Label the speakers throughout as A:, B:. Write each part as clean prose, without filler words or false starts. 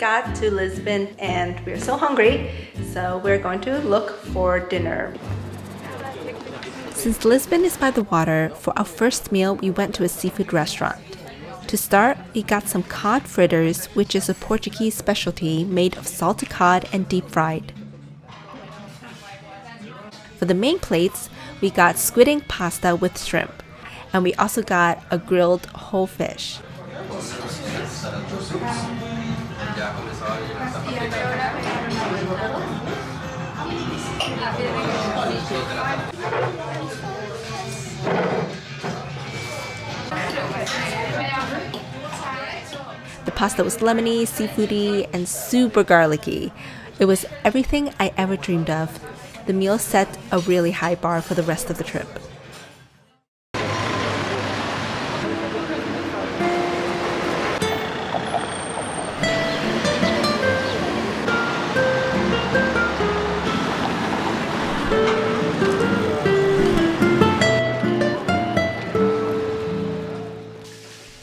A: got to Lisbon and we're so hungry, so we're going to look for dinner. Since Lisbon is by the water, for our first meal we went to a seafood restaurant. To start, we got some cod fritters, which is a Portuguese specialty made of salted cod and deep fried. For the main plates, we got squid ink pasta with shrimp, and we also got a grilled whole fish. The pasta was lemony, seafoody, and super garlicky. It was everything I ever dreamed of. The meal set a really high bar for the rest of the trip.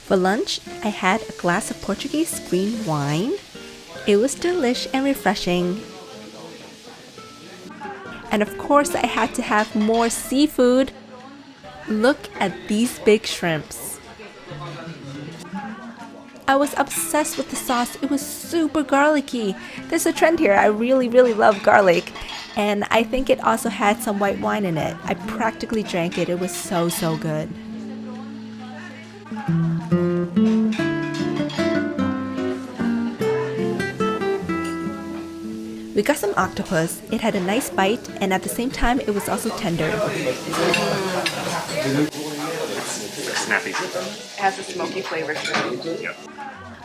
A: For lunch, I had a glass of Portuguese green wine. It was delish and refreshing. And of course, I had to have more seafood. Look at these big shrimps. I was obsessed with the sauce. It was super garlicky. There's a trend here. I really love garlic. And I think it also had some white wine in it. I practically drank it. It was so good. We got some octopus. It had a nice bite, and at the same time, it was also tender.
B: Snappy.
C: It has a smoky flavor to it.
B: Yep.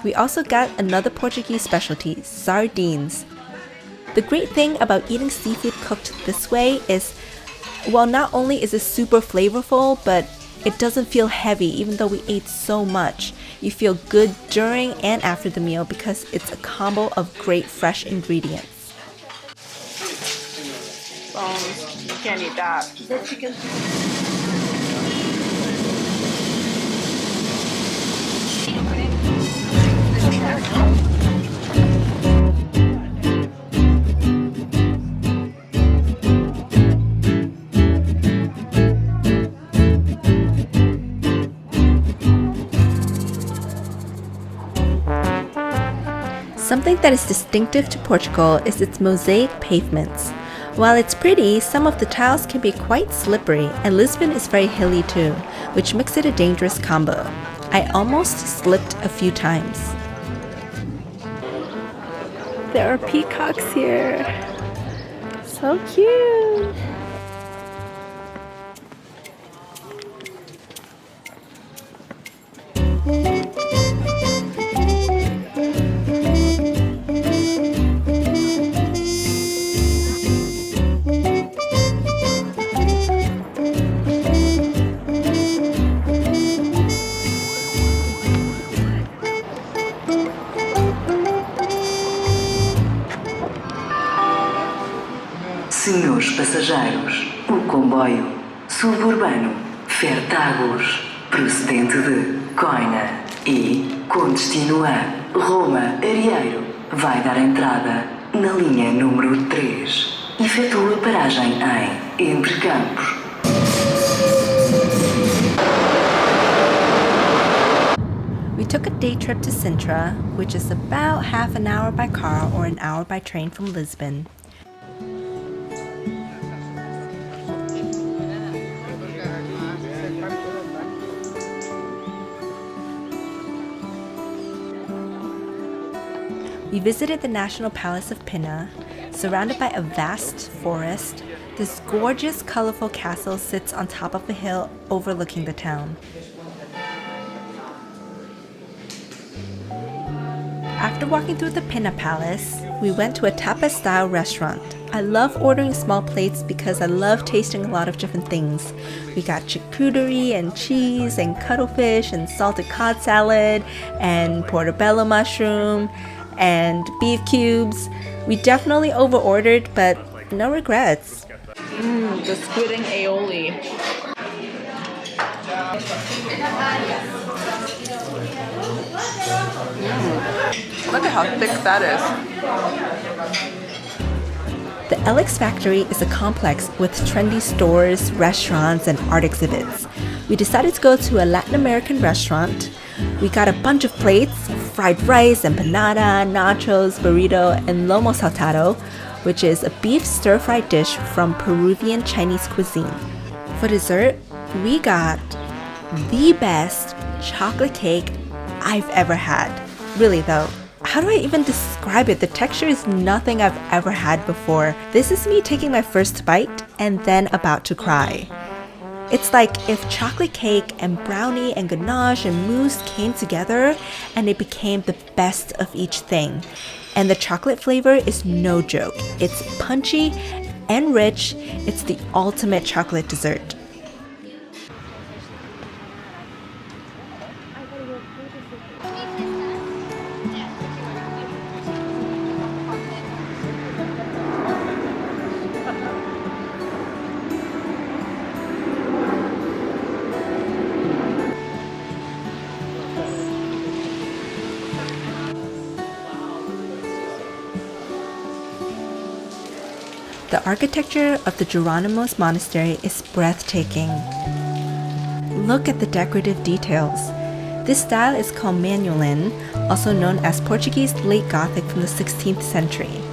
A: We also got another Portuguese specialty, sardines. The great thing about eating seafood cooked this way is, well, not only is it super flavorful, but it doesn't feel heavy even though we ate so much. You feel good during and after the meal because it's a combo of great fresh ingredients.
C: Bones. You can't eat that.
A: Something that is distinctive to Portugal is its mosaic pavements. While it's pretty, some of the tiles can be quite slippery, and Lisbon is very hilly too, which makes it a dangerous combo. I almost slipped a few times. There are peacocks here. So cute!
D: Senhores passageiros, o comboio suburbano Fertagos, procedente de Coina e com destino a Roma Arieiro, vai dar entrada na linha número 3. Efetua paragem em Entre Campos.
A: We took a day trip to Sintra, which is about half an hour by car or an hour by train from Lisbon. We visited the National Palace of Pena. Surrounded by a vast forest, this gorgeous, colorful castle sits on top of a hill overlooking the town. After walking through the Pena Palace, we went to a tapas-style restaurant. I love ordering small plates because I love tasting a lot of different things. We got charcuterie and cheese and cuttlefish and salted cod salad and portobello mushroom and beef cubes. We definitely over-ordered, but no regrets.
C: The squid and aioli. Look at how thick that is.
A: The LX Factory is a complex with trendy stores, restaurants, and art exhibits. We decided to go to a Latin American restaurant. We got a bunch of plates, fried rice, empanada, nachos, burrito, and lomo saltado, which is a beef stir-fried dish from Peruvian Chinese cuisine. For dessert, we got the best chocolate cake I've ever had. Really though, how do I even describe it? The texture is nothing I've ever had before. This is me taking my first bite and then about to cry. It's like if chocolate cake and brownie and ganache and mousse came together and it became the best of each thing. And the chocolate flavor is no joke. It's punchy and rich. It's the ultimate chocolate dessert. The architecture of the Jerónimos Monastery is breathtaking. Look at the decorative details. This style is called Manuelin, also known as Portuguese late Gothic from the 16th century.